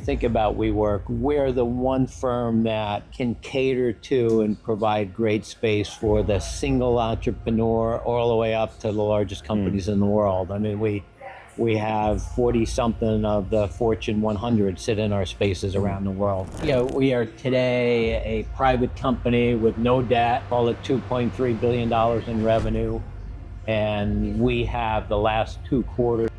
think about WeWork, we're the one firm that can cater to and provide great space for the single entrepreneur all the way up to the largest companies in the world. I mean, we have 40 something of the Fortune 100 sit in our spaces around the world. You know, we are today a private company with no debt, call it $2.3 billion in revenue. And we have the last 2 quarters,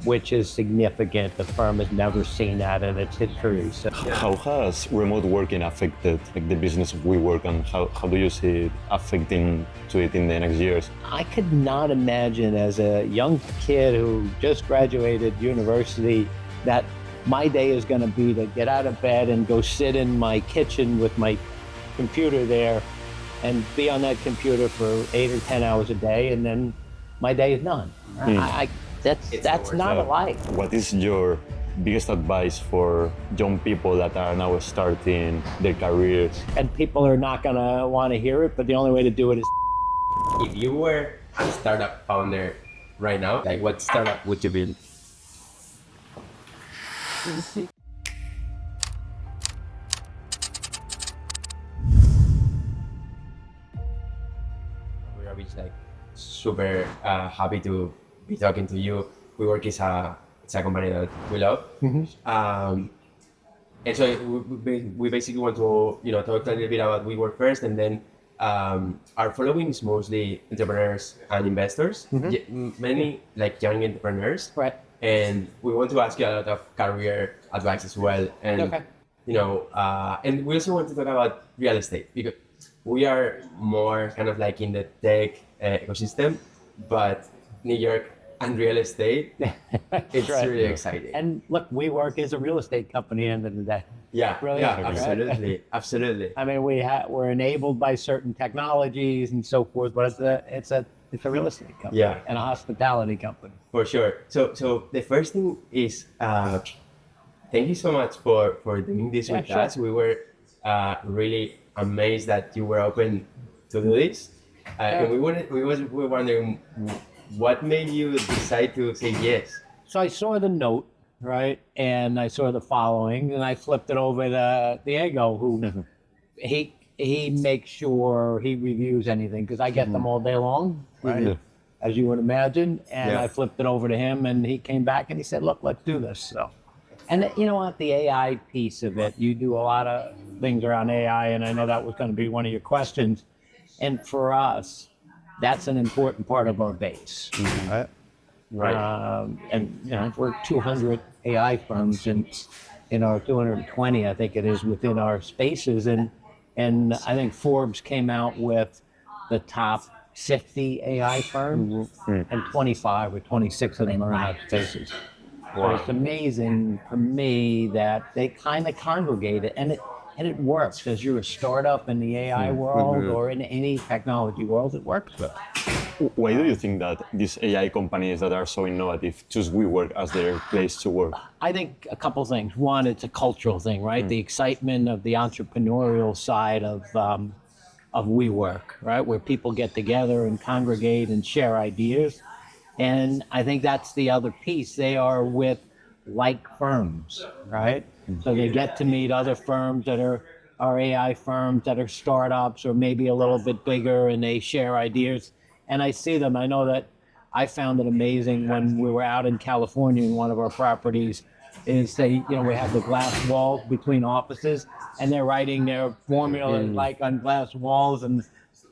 which is significant. The firm has never seen that in its history. So, How has remote working affected the business of WeWork, and how do you see it affecting to it in the next years? I could not imagine as a young kid who just graduated university that my day is going to be to get out of bed and go sit in my kitchen with my computer there and be on that computer for 8 or 10 hours a day, and then my day is done. That's not a life. What is your biggest advice for young people that are now starting their careers? And people are not going to want to hear it, but the only way to do it is. If you were a startup founder right now, like what startup would you build? We're obviously like super happy to be talking to you. WeWork is it's a company that we love, and so we basically want to talk a little bit about WeWork first, and then our following is mostly entrepreneurs and investors, many like young entrepreneurs, Right. And we want to ask you a lot of career advice as well, and and we also want to talk about real estate because we are more kind of like in the tech ecosystem, but New York and real estate, it's right. really exciting. And look, WeWork is a real estate company at the end of the day. Yeah, Really? yeah, Right. absolutely, absolutely. I mean, we're enabled by certain technologies and so forth, but it's a real estate company, Yeah. and a hospitality company. For sure. So the first thing is, thank you so much for doing this with sure. us. We were really amazed that you were open to do this, and we were wondering what made you decide to say yes. So I saw the note, right, and I saw the following, and I flipped it over to Diego, who he makes sure he reviews anything because I get them all day long, right? As you would imagine. And I flipped it over to him, and he came back and he said, "Look, let's do this." So, and you know what, the AI piece of it, you do a lot of things around AI, and I know that was going to be one of your questions. And for us, that's an important part of our base, right? Right. And we're 200 AI firms, and in our 220, I think it is, within our spaces, and I think Forbes came out with the top 50 AI firms, and 25 or 26 of them are in our spaces. So it's amazing for me that they kind of congregate it, and it works. As you're a startup in the AI world or in any technology world, it works well. Why do you think that these AI companies that are so innovative choose WeWork as their place to work? I think a couple things. One, it's a cultural thing, right? The excitement of the entrepreneurial side of WeWork, right? Where people get together and congregate and share ideas. And I think that's the other piece. They are with like firms, right? So they get to meet other firms that are AI firms, that are startups or maybe a little bit bigger, and they share ideas. And I see them. I know that I found it amazing when we were out in California in one of our properties, is we have the glass walls between offices, and they're writing their formula like on glass walls, and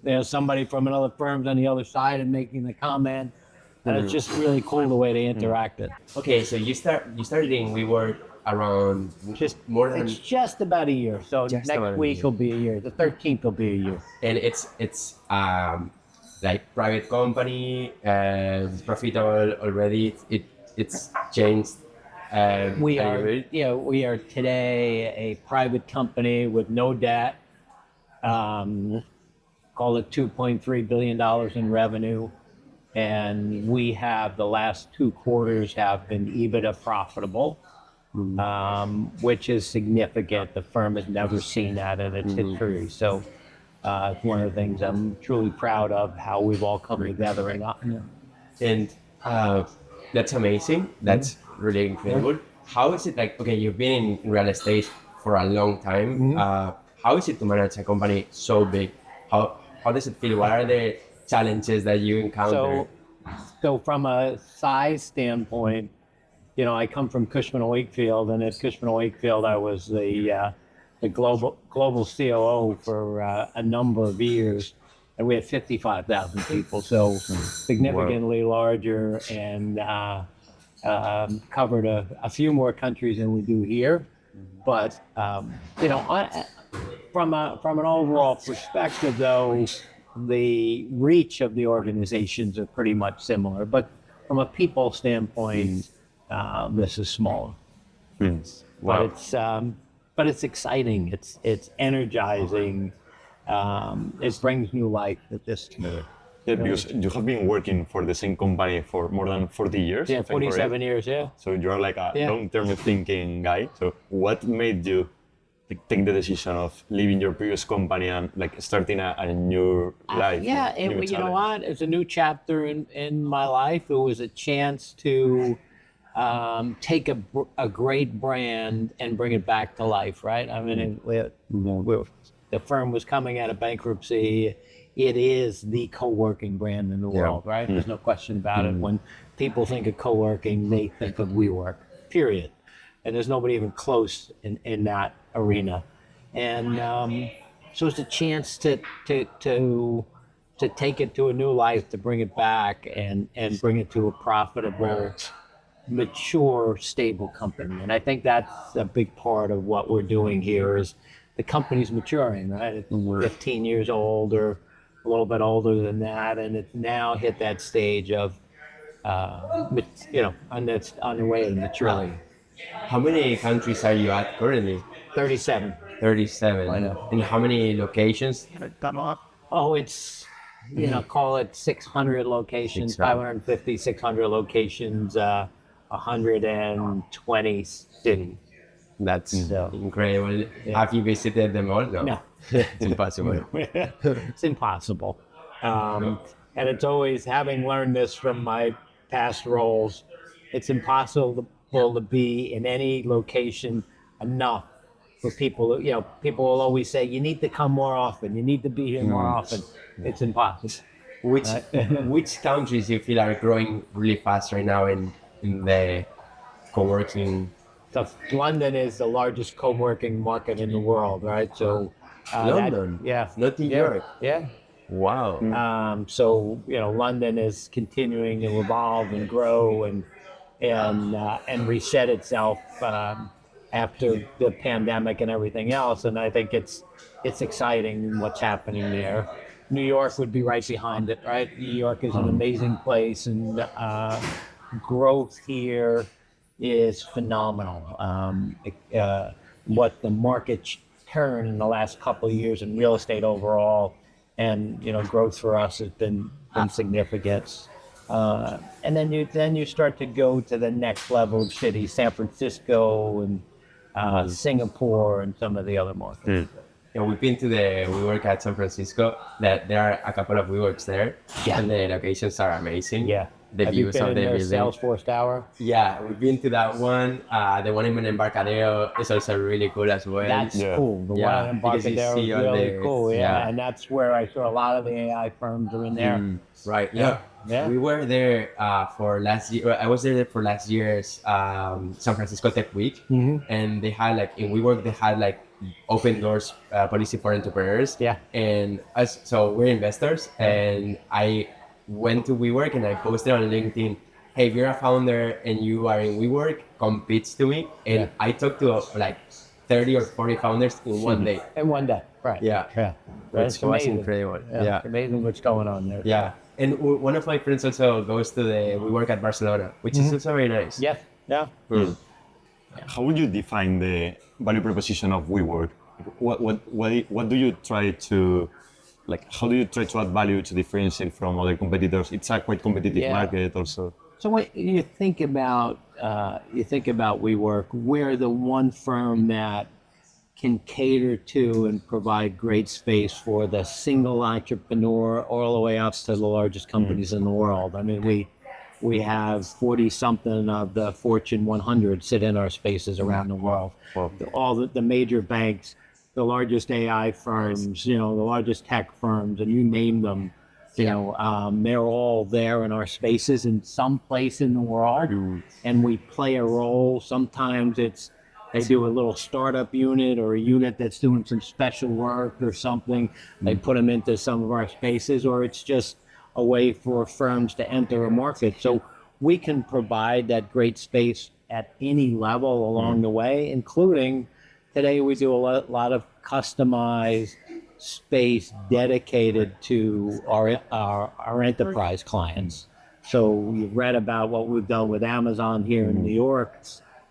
there's somebody from another firm on the other side and making the comment. And it's just really cool the way they interacted. Okay, so you started in WeWork around It's just about a year. So Just next about a week year. will be a year. The 13th will be a year. and it's like private company, profitable already. It's changed. We a are, little bit. we are today a private company with no debt. Call it $2.3 billion in revenue. And we have the last 2 quarters have been EBITDA profitable, which is significant. The firm has never seen that in its history. So it's one of the things I'm truly proud of, how we've all come together. And that's amazing. That's really incredible. how is it like? Okay, you've been in real estate for a long time. How is it to manage a company so big? How does it feel? What are the challenges that you encounter? So from a size standpoint, I come from Cushman & Wakefield, and at Cushman & Wakefield, I was the global COO for a number of years, and we had 55,000 people, so significantly larger, and covered a few more countries than we do here. But from an overall perspective, though, the reach of the organizations are pretty much similar. But from a people standpoint, this is smaller. Wow. But it's exciting. It's energizing. It brings new life at this time. Yeah, because you have been working for the same company for more than 40 years. Yeah, if I'm correct. 47 years. Yeah. So you're like a Yeah. long-term thinking guy. So what made you take the decision of leaving your previous company and like starting a new life? Yeah, new you know challenge? what? It's a new chapter in my life. It was a chance to take a great brand and bring it back to life, right? I mean, the firm was coming out of bankruptcy. It is the co-working brand in the world, right? There's no question about it. When people think of co-working, they think of WeWork, period. And there's nobody even close in that arena. And so it's a chance to take it to a new life, to bring it back and bring it to a profitable, mature, stable company. And I think that's a big part of what we're doing here is the company's maturing, right? It's 15 years old or a little bit older than that, and it's now hit that stage of, on the way to maturity. How many countries are you at currently? 37. 37. I know. And how many locations? Oh, it's, call it 600 locations, 600. 550, 600 locations, 120 cities. That's So, incredible. Have you visited them all? No. It's impossible. It's impossible. And it's always, having learned this from my past roles, it's impossible to be in any location enough for people. People will always say, you need to come more often. You need to be here more often. It's impossible. Which countries you feel are growing really fast right now in the co-working? So London is the largest co-working market in the world, right? So London? Not New York? Yeah. Wow. So London is continuing to evolve and grow and reset itself after the pandemic and everything else. And I think it's exciting what's happening there. New York would be right behind it, right? New York is an amazing place, and growth here is phenomenal. What the market turned in the last couple of years in real estate overall, and growth for us has been significant. And then you start to go to the next level of cities, San Francisco and Singapore and some of the other markets. Yeah, we've been to the WeWork at San Francisco. That there are a couple of WeWorks there, and the locations are amazing. Yeah. The Have you views been of in the their building. Salesforce Tower? Yeah, we've been to that one. The one in Embarcadero is also really cool as well. That's cool. The Yeah, one in because you Embarcadero is see all really the- cool. Yeah. yeah. And that's where I saw a lot of the AI firms are in there. Right. Yeah. Yeah. We were there for last year. I was there for last year's San Francisco Tech Week, and they had in WeWork they had open doors policy for entrepreneurs. Yeah. And so we're investors, and I went to WeWork and I posted on LinkedIn, hey, if you're a founder and you are in WeWork, come pitch to me. And I talked to 30 or 40 founders in one day. In one day. Right. Yeah. Yeah. Which was amazing. incredible. Yeah. It's amazing what's going on there. Yeah. And one of my friends also goes to the WeWork at Barcelona, which is also very nice. Yes. Yeah. How would you define the value proposition of WeWork? What do you try to, how do you try to add value to differentiate from other competitors? It's a quite competitive market also. So when you think about WeWork, we're the one firm that can cater to and provide great space for the single entrepreneur all the way up to the largest companies in the world. I mean, we have 40 something of the Fortune 100 sit in our spaces around the world. Wow. All the major banks, the largest AI firms, the largest tech firms, and you name them, they're all there in our spaces in some place in the world, and we play a role. Sometimes they do a little startup unit or a unit that's doing some special work or something. They put them into some of our spaces, or it's just a way for firms to enter a market. So we can provide that great space at any level along the way, including today we do a lot of customized space dedicated to our enterprise clients. So you've read about what we've done with Amazon here in New York,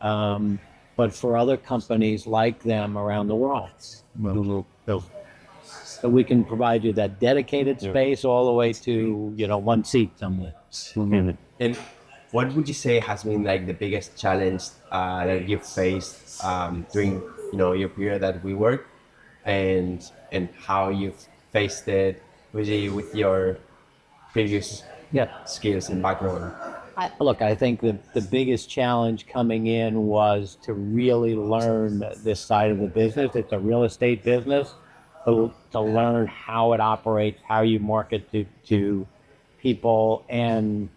but for other companies like them around the world. So we can provide you that dedicated space all the way to, one seat somewhere. And what would you say has been like the biggest challenge that you've faced during, your period at WeWork, and how you've faced it with your previous skills and background? I think the biggest challenge coming in was to really learn this side of the business. It's a real estate business. To learn how it operates, how you market to people. And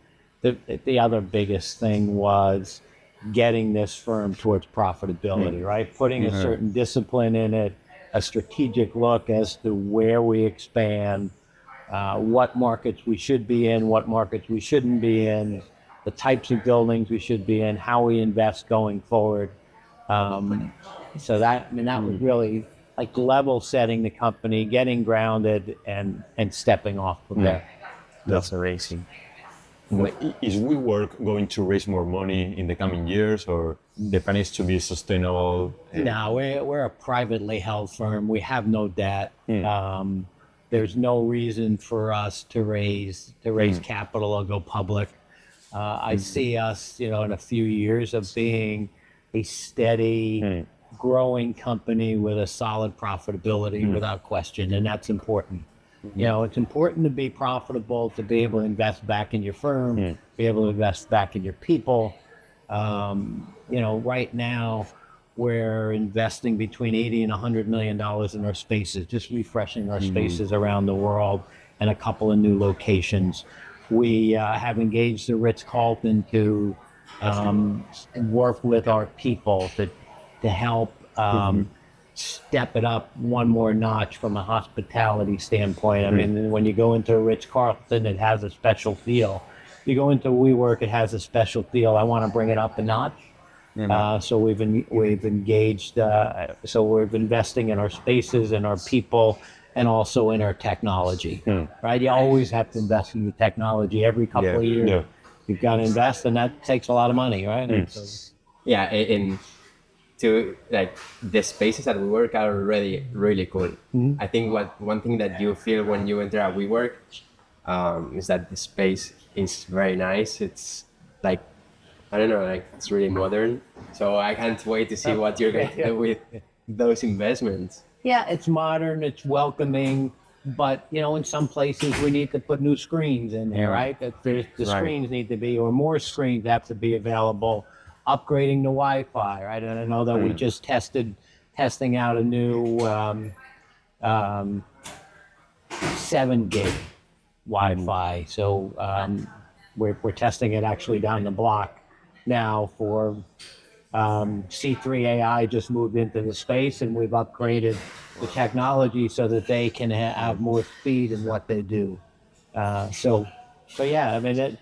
the other biggest thing was getting this firm towards profitability, right? Putting a certain discipline in it, a strategic look as to where we expand, what markets we should be in, what markets we shouldn't be in, the types of buildings we should be in, how we invest going forward. So that was really like level setting the company, getting grounded, and stepping off from there. That's amazing. Is WeWork going to raise more money in the coming years, or the plan is to be sustainable? No, we're a privately held firm. We have no debt. There's no reason for us to raise capital or go public. I see us, in a few years of being a steady, growing company with a solid profitability without question, and that's important. It's important to be profitable, to be able to invest back in your firm, be able to invest back in your people. Right now we're investing between $80 and $100 million in our spaces, just refreshing our spaces around the world, and a couple of new locations. We have engaged the Ritz-Carlton to work with our people to help step it up one more notch from a hospitality standpoint. I mean, when you go into a Ritz-Carlton, it has a special feel. You go into WeWork, it has a special feel. I want to bring it up a notch. So we've engaged. So we're investing in our spaces and our people, and also in our technology. Right? You always have to invest in your technology every couple of years. You've got to invest, and that takes a lot of money, right? And to like the spaces at WeWork are already really cool. I think one thing that you feel when you enter a WeWork is that the space is very nice. It's like, I don't know, like it's really modern. So I can't wait to see what you're going to do with those investments. Yeah, it's modern, it's welcoming, but in some places we need to put new screens in there, right? The screens need to be, or more screens have to be available. Upgrading the Wi-Fi, right? And I know that we just testing out a new 7 gig Wi-Fi. So we're testing it actually down the block now for C3 AI just moved into the space, and we've upgraded the technology so that they can have more speed in what they do. So yeah, I mean,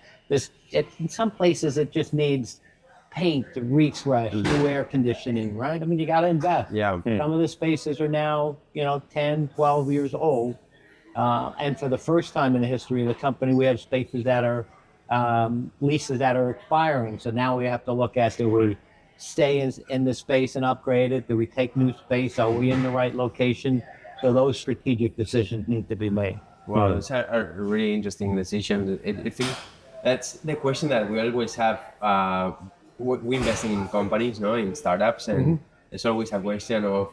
in some places it just needs paint, refresh, new air conditioning, right? I mean, you got to invest. Some of the spaces are now, 10, 12 years old. And for the first time in the history of the company, we have spaces that are leases that are expiring. So now we have to look at, do we stay in the space and upgrade it? Do we take new space? Are we in the right location? So those strategic decisions need to be made. Wow, those are really interesting decisions. I think that's the question that we always have. We investing in companies, in startups, and there's always a question of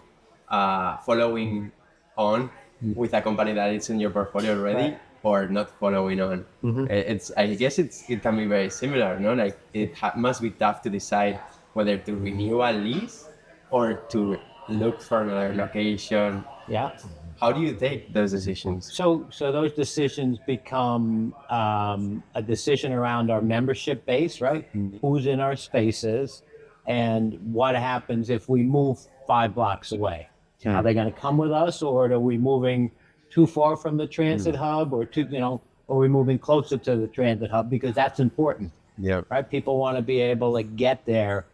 following on with a company that is in your portfolio already, or not following on. I guess it can be very similar, no? Like it must be tough to decide whether to renew a lease or to look for another location. Yeah. How do you take those decisions? So those decisions become a decision around our membership base, right? Who's in our spaces, and what happens if we move 5 blocks away? Are they going to come with us, or are we moving too far from the transit hub, or are we moving closer to the transit hub? Because that's important, Yeah. right? People want to be able to get there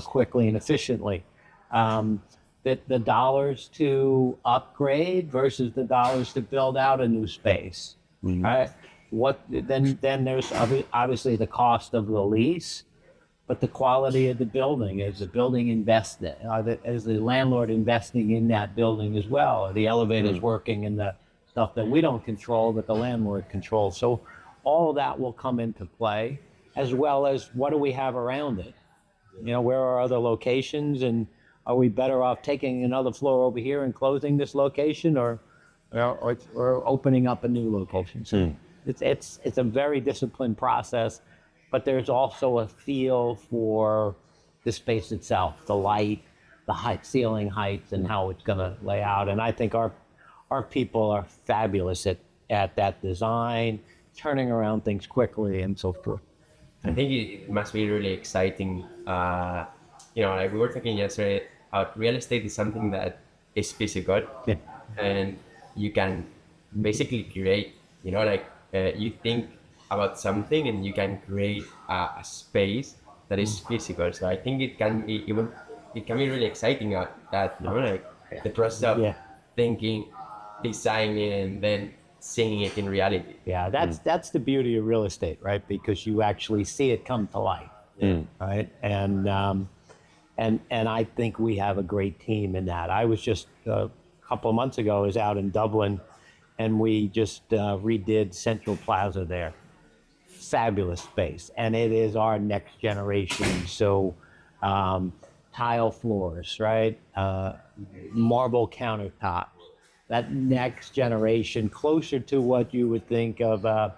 quickly and efficiently. The dollars to upgrade versus the dollars to build out a new space, right? Then there's obviously the cost of the lease, but the quality of the building. Is the building invested? Is the landlord investing in that building as well? Are the elevators working and the stuff that we don't control, but the landlord controls? So all of that will come into play, as well as what do we have around it? Where are other locations, and are we better off taking another floor over here and closing this location, or opening up a new location? So it's a very disciplined process, but there's also a feel for the space itself, the light, the height, ceiling heights, and how it's going to lay out. And I think our people are fabulous at that design, turning around things quickly, and so forth. I think it must be really exciting. Like we were talking yesterday, real estate is something that is physical, and you can basically create. You think about something and you can create a space that is physical. So I think it can be really exciting. The process of thinking, designing, and then seeing it in reality. Yeah, that's the beauty of real estate, right? Because you actually see it come to life, right? And I think we have a great team in that. I was just a couple of months ago, I was out in Dublin, and we just redid Central Plaza there. Fabulous space, and it is our next generation. So tile floors, right? Marble countertops. That next generation, closer to what you would think of a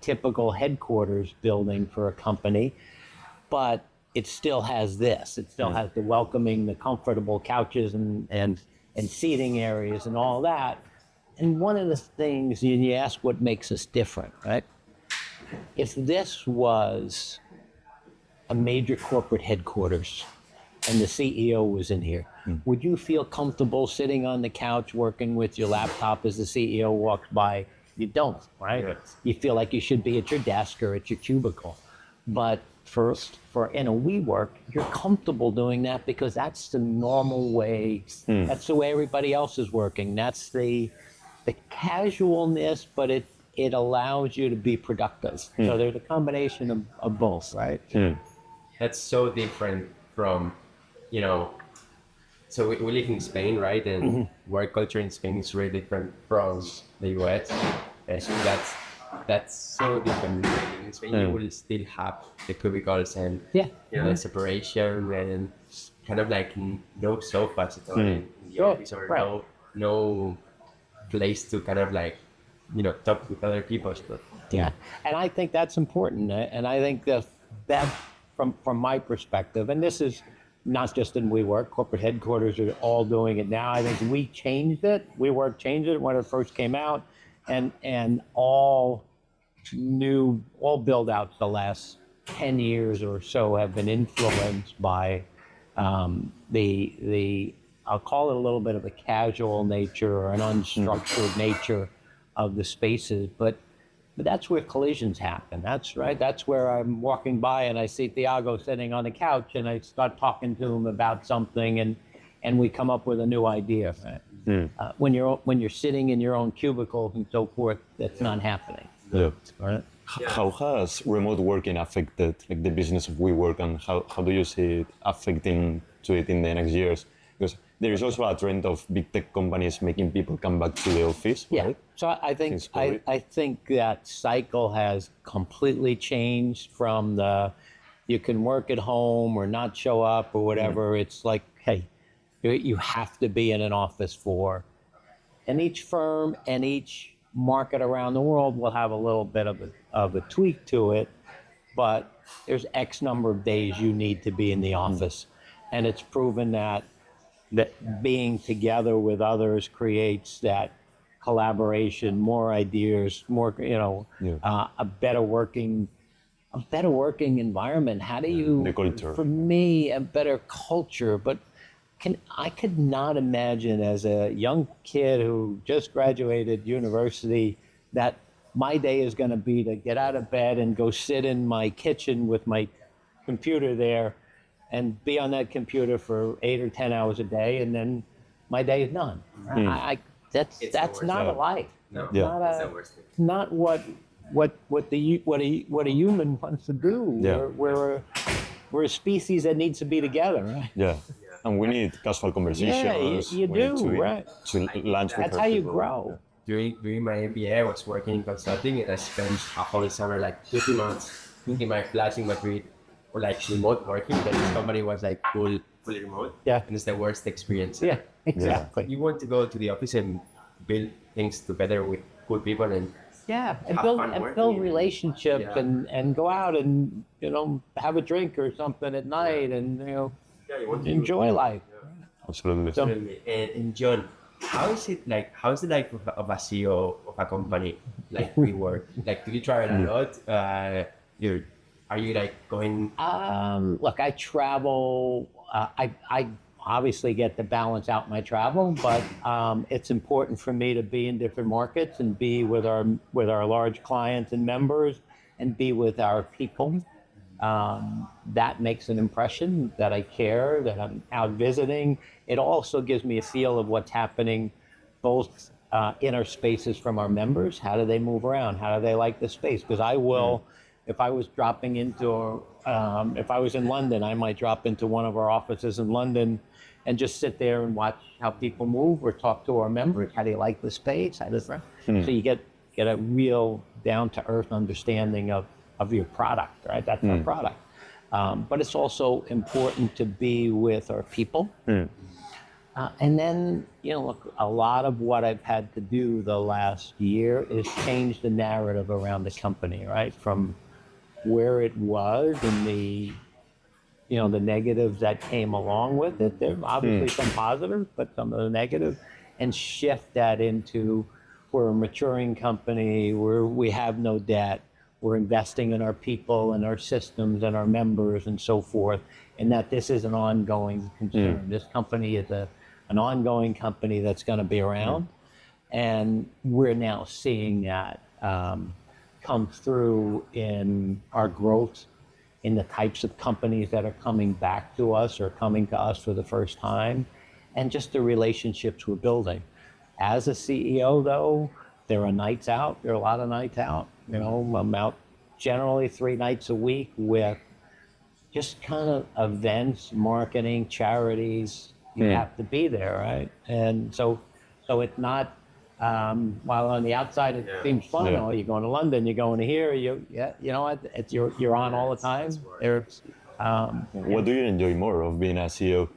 typical headquarters building for a company, but it still has this. It still has the welcoming, the comfortable couches and seating areas and all that. And one of the things, you ask what makes us different, right? If this was a major corporate headquarters and the CEO was in here, would you feel comfortable sitting on the couch working with your laptop as the CEO walks by? You don't, right? Yes. You feel like you should be at your desk or at your cubicle. But for in a WeWork, you're comfortable doing that because that's the normal way. That's the way everybody else is working. That's the casualness, but it allows you to be productive. So there's a combination of both, right? That's so different from, so we live in Spain, right? And work culture in Spain is really different from the US. So that's so different. In Spain, you will still have the cubicles and the separation and kind of like no sofas at all in the office, or no place to kind of like talk with other people. But Yeah, and I think that's important. And I think that from my perspective, and this is not just in WeWork, corporate headquarters are all doing it now. I think we changed it. WeWork changed it when it first came out, and all build outs the last 10 years or so have been influenced by the I'll call it a little bit of a casual nature or an unstructured nature of the spaces, but that's where collisions happen. That's right. That's where I'm walking by and I see Thiago sitting on the couch and I start talking to him about something, and we come up with a new idea. Right? When you're sitting in your own cubicle and so forth, that's not happening. Yeah. Right? How has remote working affected the business of WeWork, and how do you see it affecting to it in the next years? Because there is also a trend of big tech companies making people come back to the office. Yeah. Right? So I think I think that cycle has completely changed from you can work at home or not show up or whatever. It's like, hey, you have to be in an office for, and each firm and each market around the world will have a little bit of a tweak to it, but there's X number of days you need to be in the office. And it's proven that being together with others creates that collaboration, more ideas, more, a better working environment. How do you, the culture. for me, a better culture, but I could not imagine as a young kid who just graduated university that my day is going to be to get out of bed and go sit in my kitchen with my computer there and be on that computer for 8 or 10 hours a day, and then my day is done. That's not a life. No, Yeah. it's the worst thing. Not what a human wants to do. Yeah. We're a species that needs to be together, right? Yeah. And we need casual conversations. Yeah, you We need do, to, right? To lunch with That's our how you people. grow. During my MBA, I was working in consulting, and I spent a whole summer, like 2 months, in my flat in Madrid, or like remote working. But this company was like fully remote. Yeah. And it's the worst experience. Yeah, exactly. You want to go to the office and build things together with cool people and Yeah, and have build fun and working. build relationships Yeah. and go out and have a drink or something at night and you want to enjoy life. Absolutely. So- And John, how is it like? How is the life of a CEO of a company like WeWork? Like, do you travel a lot? Are you like going? Look, I travel. I obviously get to balance out my travel, but it's important for me to be in different markets and be with our large clients and members, and be with our people. That makes an impression that I care, that I'm out visiting. It also gives me a feel of what's happening both in our spaces from our members. How do they move around? How do they like the space? Because I will, if I was dropping into, if I was in London, I might drop into one of our offices in London and just sit there and watch how people move or talk to our members. How do you like the space? So you get a real down-to-earth understanding of your product, right? That's our product. But it's also important to be with our people. And then, look, a lot of what I've had to do the last year is change the narrative around the company, right? From where it was and the negatives that came along with it. There are obviously some positives, but some of the negatives, and shift that into, we're a maturing company, we have no debt, we're investing in our people and our systems and our members and so forth, and that this is an ongoing concern. This company is an ongoing company that's going to be around, and we're now seeing that come through in our growth, in the types of companies that are coming back to us or coming to us for the first time, and just the relationships we're building. As a CEO, though, there are nights out. There are a lot of nights out. I'm out generally 3 nights a week with just kind of events, marketing, charities. You have to be there, right? And so it's not, while on the outside it seems fun. Yeah. Oh, you're going to London, you're going to here. You're on all the time. What do you enjoy more of being a CEO?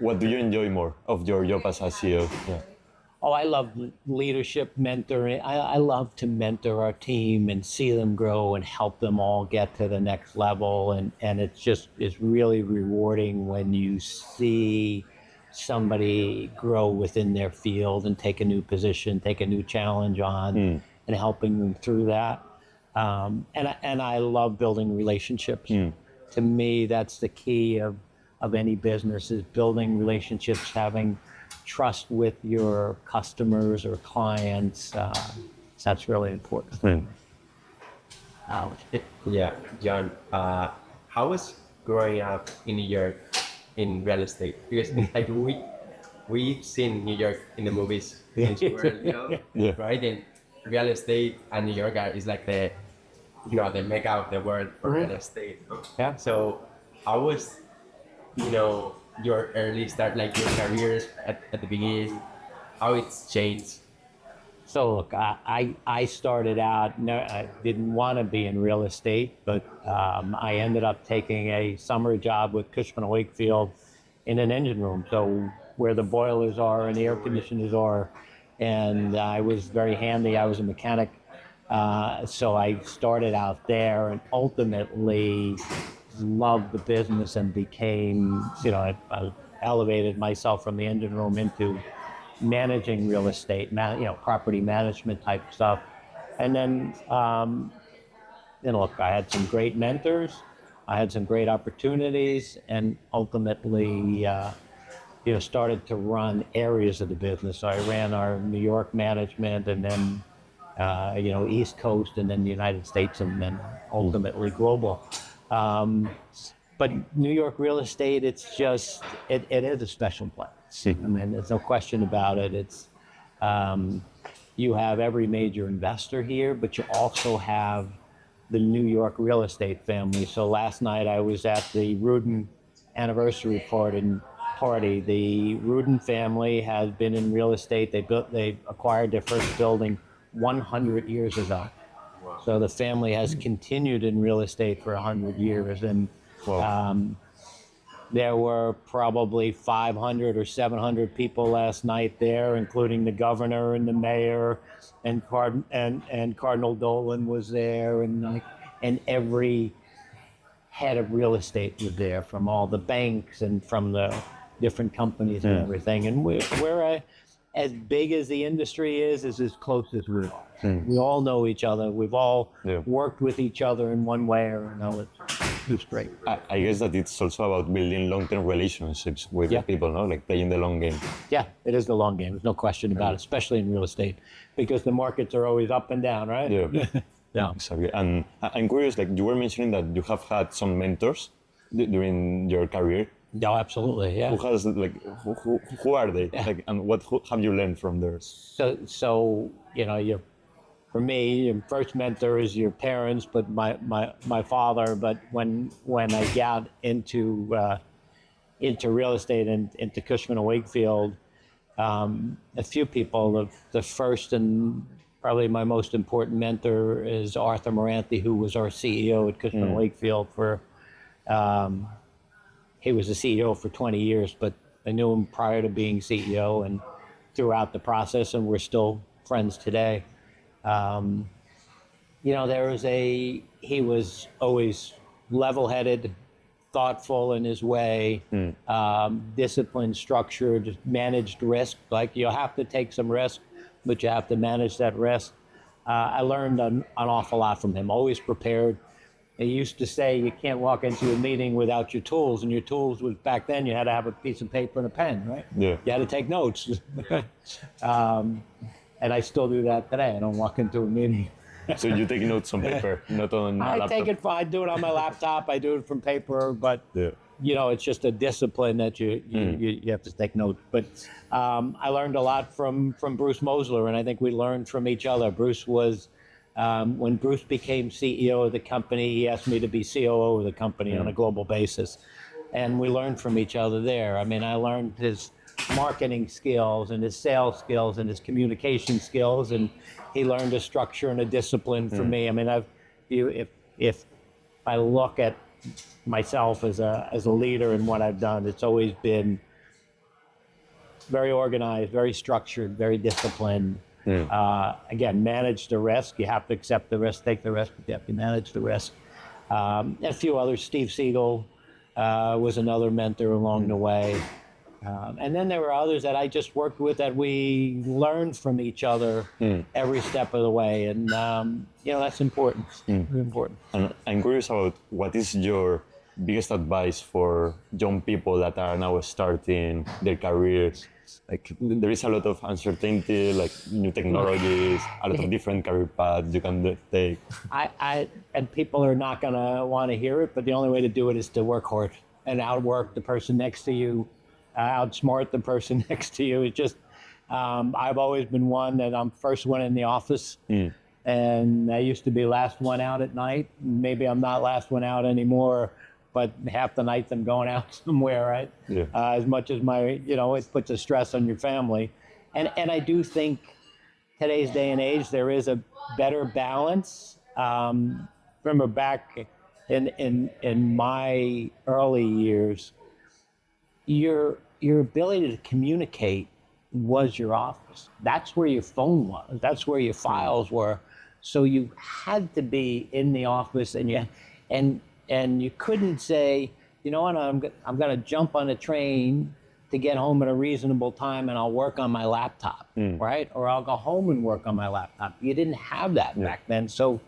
What do you enjoy more of your job as a CEO? Yeah. Oh, I love leadership, mentoring. I love to mentor our team and see them grow and help them all get to the next level. And it's really rewarding when you see somebody grow within their field and take a new position, take a new challenge on, and helping them through that. And I love building relationships. To me, that's the key of any business, is building relationships, having trust with your customers or clients. That's really important. Yeah, John. How was growing up in New York in real estate? Because like we've seen New York in the movies since we were little, Yeah. right? And real estate and New York is like the mecca of the world for real estate. Yeah. So how was your early start, like your careers at the beginning, how it's changed? So look, I started out, I didn't want to be in real estate, but I ended up taking a summer job with Cushman & Wakefield in an engine room. So where the boilers are and the air conditioners are and I was very handy. I was a mechanic, so I started out there and ultimately loved the business and became, I elevated myself from the engine room into managing real estate, property management type stuff. And then, look, I had some great mentors, I had some great opportunities, and ultimately, started to run areas of the business. So I ran our New York management, and then, East Coast, and then the United States, and then ultimately global. But New York real estate, it's just, it is a special place. I mean, there's no question about it. It's, you have every major investor here, but you also have the New York real estate family. So last night I was at the Rudin anniversary party. The Rudin family has been in real estate. They acquired their first building 100 years ago. Wow. So the family has continued in real estate for 100 years. And there were probably 500 or 700 people last night there, including the governor and the mayor, and Cardinal Dolan was there, and every head of real estate was there, from all the banks and from the different companies and everything. And we're as big as the industry is as close as we are. We all know each other. We've all worked with each other in one way or another. It's great. I guess that it's also about building long-term relationships with people, no? Like playing the long game. Yeah, it is the long game. There's no question about it, especially in real estate, because the markets are always up and down, right? Yeah. Yeah. Exactly. And I'm curious, like you were mentioning that you have had some mentors during your career. No, absolutely. Yeah. Who are they? Like, and who have you learned from there? So for me, your first mentor is your parents, but my father. But when I got into real estate and into Cushman & Wakefield, a few people. The first and probably my most important mentor is Arthur Moranthi, who was our CEO at Cushman & Wakefield for. He was the CEO for 20 years, but I knew him prior to being CEO and throughout the process, and we're still friends today. He was always level-headed, thoughtful in his way, disciplined, structured, managed risk. Like, you have to take some risk, but you have to manage that risk. I learned an awful lot from him, always prepared. He used to say you can't walk into a meeting without your tools, and your tools was, back then, you had to have a piece of paper and a pen, right? Yeah. You had to take notes. And I still do that today. I don't walk into a meeting. So you take notes on paper, not on a laptop? I do it on my laptop. I do it from paper, but it's just a discipline that you have to take notes. But I learned a lot from Bruce Mosler, and I think we learned from each other. Bruce was, when Bruce became CEO of the company, he asked me to be COO of the company on a global basis. And we learned from each other there. I mean, I learned his marketing skills and his sales skills and his communication skills, and he learned a structure and a discipline from me. I mean, if I look at myself as a leader and what I've done, it's always been very organized, very structured, very disciplined. Again, manage the risk. You have to accept the risk, take the risk, but you have to manage the risk. A few others. Steve Siegel was another mentor along the way. And then there were others that I just worked with that we learned from each other every step of the way. And, that's important. Very important. And I'm curious about what is your biggest advice for young people that are now starting their careers? Like, there is a lot of uncertainty, like new technologies, a lot of different career paths you can take. And people are not going to want to hear it, but the only way to do it is to work hard and outwork the person next to you, outsmart the person next to you. It's just, I've always been one that I'm first one in the office, and I used to be last one out at night. Maybe I'm not last one out anymore, but half the nights I'm going out somewhere, right? Yeah. As much as it puts a stress on your family. And I do think today's day and age, there is a better balance. Remember back in my early years, your ability to communicate was your office. That's where your phone was. That's where your files were. So you had to be in the office, and you couldn't say, you know what, I'm going to jump on a train to get home at a reasonable time, and I'll work on my laptop, right? Or I'll go home and work on my laptop. You didn't have that back then. So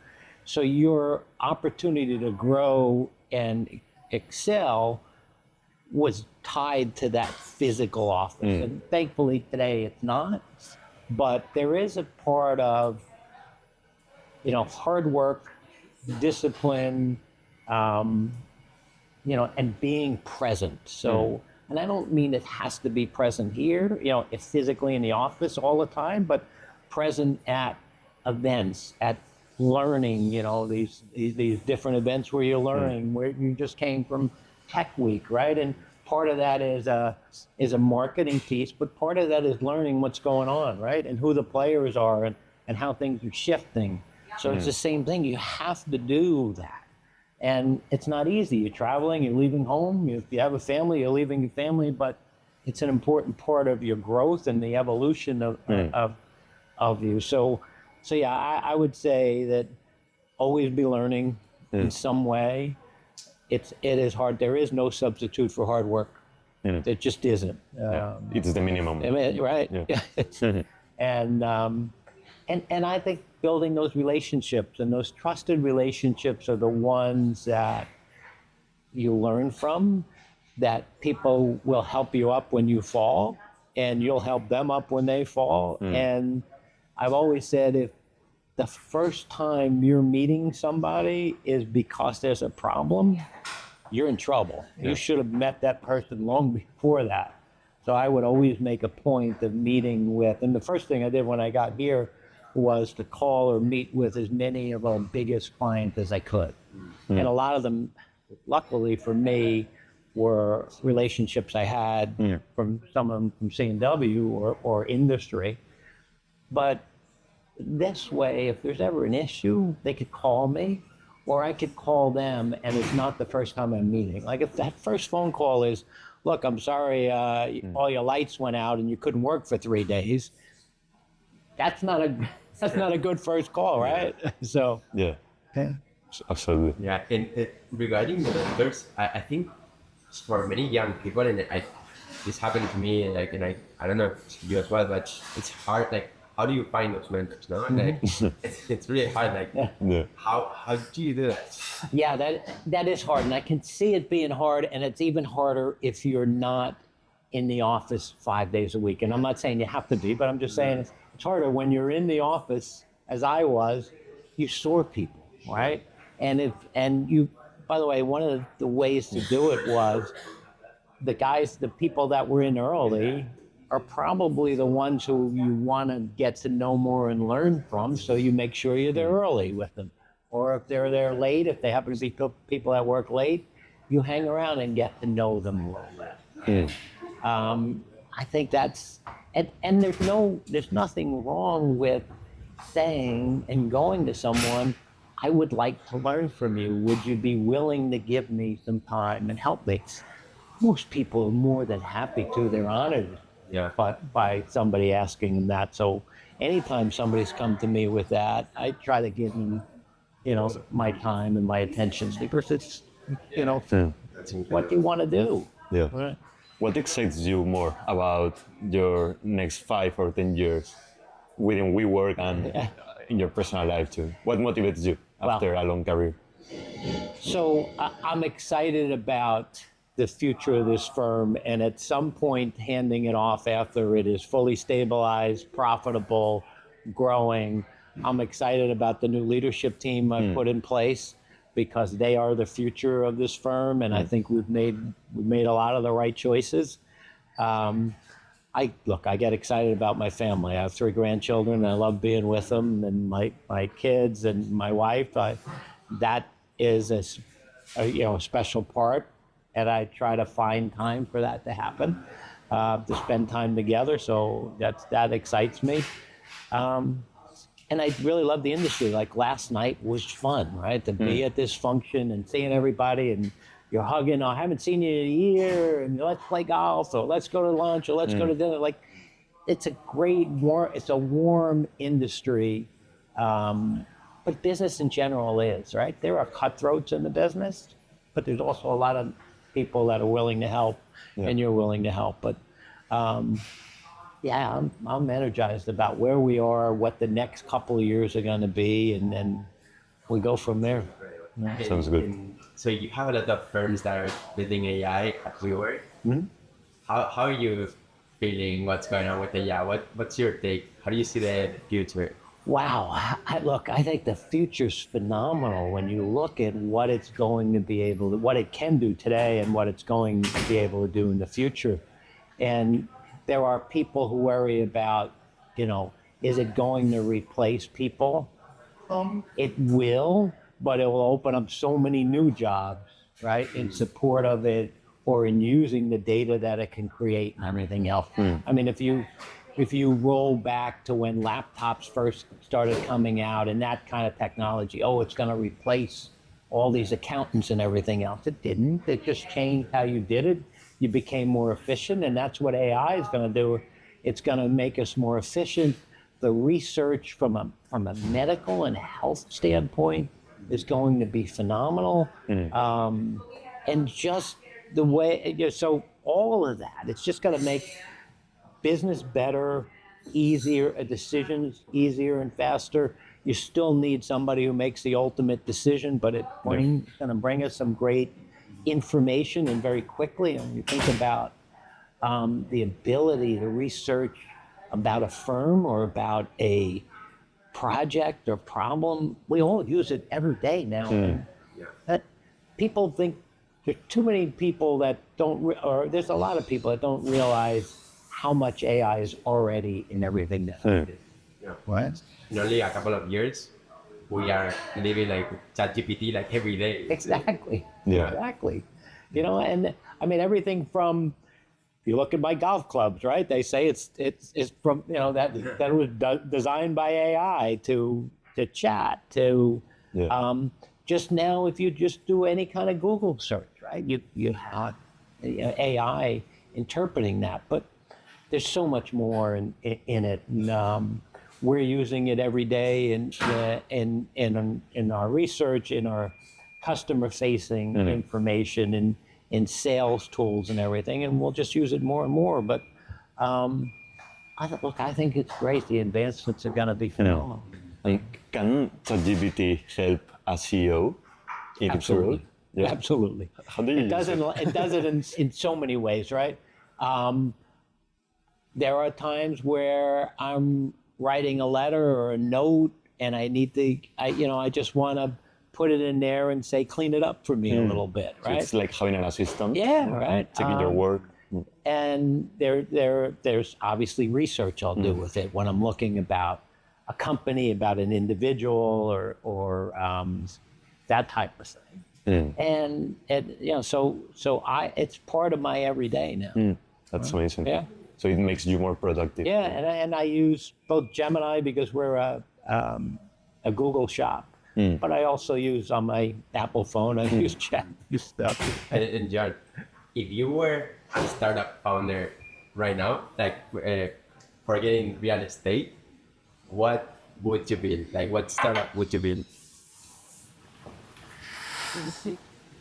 your opportunity to grow and excel was tied to that physical office. And thankfully today it's not. But there is a part of, hard work, discipline, and being present. So, and I don't mean it has to be present here, if physically in the office all the time, but present at events, at learning, these different events where you're learning, where you just came from Tech Week, right? And part of that is a marketing piece, but part of that is learning what's going on, right? And who the players are and how things are shifting. So it's the same thing. You have to do that. And it's not easy. You're traveling, you're leaving home. If you have a family, you're leaving your family, but it's an important part of your growth and the evolution of you. So yeah, I would say that always be learning in some way. It is hard. There is no substitute for hard work. It just isn't. It's the minimum. Right. Yeah. And I think building those relationships, and those trusted relationships are the ones that you learn from, that people will help you up when you fall, and you'll help them up when they fall. And I've always said, if the first time you're meeting somebody is because there's a problem, you're in trouble. You should have met that person long before that. So I would always make a point of meeting with, and the first thing I did when I got here was to call or meet with as many of our biggest clients as I could. And a lot of them, luckily for me, were relationships I had from some of them from C&W or industry. But this way, if there's ever an issue, they could call me, or I could call them, and it's not the first time I'm meeting. Like if that first phone call is, look, I'm sorry, all your lights went out and you couldn't work for 3 days. That's not a good first call, right? So yeah, absolutely. Yeah, and regarding the mentors, I think for many young people, and this happened to me, and I don't know if you as well, but it's hard. Like, how do you find those mentors? No, like it's really hard. Like, how do you do that? Yeah, that is hard, and I can see it being hard, and it's even harder if you're not in the office 5 days a week. And I'm not saying you have to be, but I'm just saying it's harder when you're in the office, as I was. You saw people, right? And you, by the way, one of the ways to do it was the people that were in early are probably the ones who you want to get to know more and learn from. So you make sure you're there early with them. Or if they're there late, if they happen to be people that work late, you hang around and get to know them a little bit. I think that's, and there's nothing wrong with saying and going to someone, I would like to learn from you. Would you be willing to give me some time and help me? Most people are more than happy to. They're honored by somebody asking them that. So anytime somebody's come to me with that, I try to give them, my time and my attention, because it's, what do you want to do? Yeah. Right? What excites you more about your next 5 or 10 years within WeWork and in your personal life too? What motivates you after a long career? So I'm excited about the future of this firm, and at some point handing it off after it is fully stabilized, profitable, growing. I'm excited about the new leadership team I've put in place, because they are the future of this firm, and I think we've made a lot of the right choices. I get excited about my family. I have 3 grandchildren, and I love being with them, and my kids and my wife. That is a special part, and I try to find time for that to happen, to spend time together. So that excites me. And I really love the industry. Like last night was fun, right? To be at this function and seeing everybody, and you're hugging, I haven't seen you in a year, and let's play golf, or let's go to lunch, or let's go to dinner. Like, it's a great it's a warm industry, but business in general is, right? There are cutthroats in the business, but there's also a lot of people that are willing to help, and you're willing to help. But yeah, I'm energized about where we are, what the next couple of years are going to be, and then we go from there. Sounds good. So you have a lot of firms that are building AI at WeWork. Mm-hmm. How are you feeling? What's going on with AI? What's your take? How do you see the future? Wow. I think the future's phenomenal when you look at what it's going to be able to, what it can do today and what it's going to be able to do in the future. And there are people who worry about, is it going to replace people? It will, but it will open up so many new jobs, right, in support of it or in using the data that it can create and everything else. I mean, if you roll back to when laptops first started coming out and that kind of technology, it's going to replace all these accountants and everything else. It didn't. It just changed how you did it. You became more efficient, and that's what AI is going to do. It's going to make us more efficient. The research from a medical and health standpoint is going to be phenomenal. And just the way, so all of that, it's just going to make business better, easier, decisions easier and faster. You still need somebody who makes the ultimate decision, but it's going to bring us some great information and very quickly. And you think about the ability to research about a firm or about a project or problem. We all use it every day now. People think there's too many people that or there's a lot of people that don't realize how much AI is already in everything that we do. What? In only a couple of years, we are living like ChatGPT like every day. Exactly. Exactly. And I mean everything from, if you look at my golf clubs, right? They say it's from that was designed by AI to chat to just now if you just do any kind of Google search, right? You have AI interpreting that, but there's so much more in it. And, we're using it every day in our research, in our customer-facing information, and in sales tools and everything, and we'll just use it more and more. But I think it's great. The advancements are going to be phenomenal. Can ChatGPT help a CEO? Absolutely. Yeah. Absolutely. How do you use it? It does it in so many ways, right? There are times where I'm writing a letter or a note, and I need to, I just want to put it in there and say, clean it up for me a little bit, right? So it's like having an assistant. Yeah, right. Taking your work. And there's obviously research I'll do with it when I'm looking about a company, about an individual, or that type of thing. And it's part of my everyday now. That's amazing. Yeah. So it makes you more productive. Yeah, and I use both Gemini because we're a Google shop, but I also use on my Apple phone. I use chat stuff. And John, if you were a startup founder right now, like forgetting real estate, what would you build? Like, what startup would you build?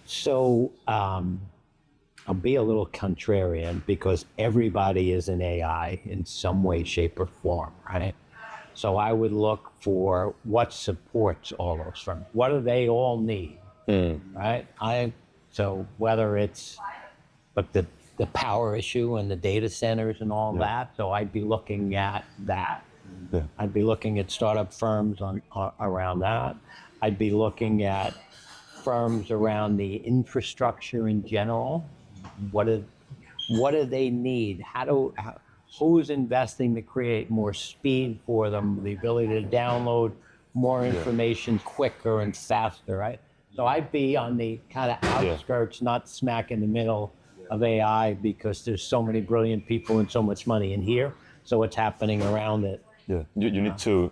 So I'll be a little contrarian because everybody is an AI in some way, shape, or form, right? So I would look for what supports all those firms. What do they all need, right? So whether it's the power issue and the data centers and all that, so I'd be looking at that. Yeah. I'd be looking at startup firms around that. I'd be looking at firms around the infrastructure in general. What do they need? Who's investing to create more speed for them, the ability to download more information quicker and faster, right? So I'd be on the kind of outskirts, not smack in the middle of AI, because there's so many brilliant people and so much money in here. So what's happening around it? Yeah, you need to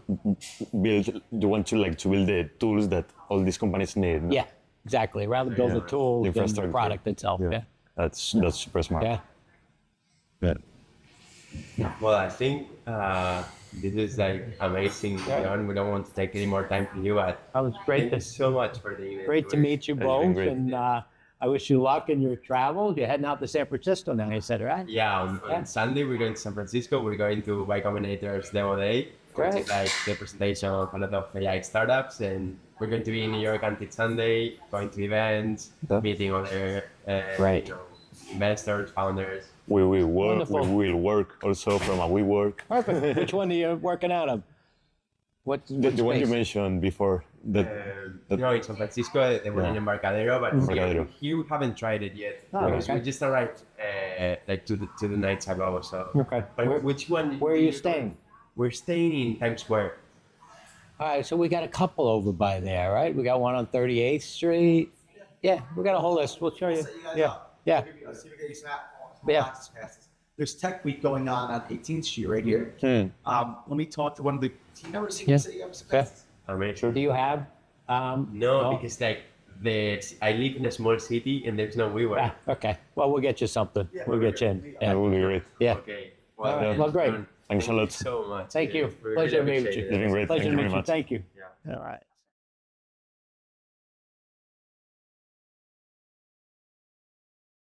build. You want to build the tools that all these companies need. Yeah, exactly. Rather build the tools than the product itself. Yeah. That's super smart. Yeah. Good. Well, I think this is like amazing, John. We don't want to take any more time from you, but That was great. thank you so much for the event. Great to meet you It's been both, great. and I wish you luck in your travels. You're heading out to San Francisco now, you said, right? Yeah, on Sunday we're going to San Francisco. We're going to Y Combinator's demo day. Great. Which is like the presentation of a lot of AI startups, and we're going to be in New York until Sunday, going to events, Yeah. meeting other Great. investors, founders. We will work. Wonderful. We will work also from a WeWork. Perfect. Which one are you working out of? What The one you space? mentioned before. That In San Francisco, the one in Embarcadero, but Embarcadero. here we haven't tried it yet Oh, because okay. we just arrived like two nights ago. So, Okay. But which one? Where are you staying? We're staying in Times Square. All right, so we got a couple over by there, right? We got one on 38th Street. Yeah, we got a whole list. We'll show you. Yeah, yeah. Yeah. There's Tech Week going on 18th Street right here. Let me talk to one of the team members. Yeah. Okay. Amazing. Do you have? No, because like I live in a small city and there's no WeWork. Okay. Well, we'll get you something. We'll get you in. that Yeah. will be great. Yeah. Okay. All right. Well, great. John, Thanks a lot. so much. Thank you. We Pleasure to really meet appreciate you. it. It's been great. Pleasure Thank to you very meet you. much. Thank you. Yeah. All right.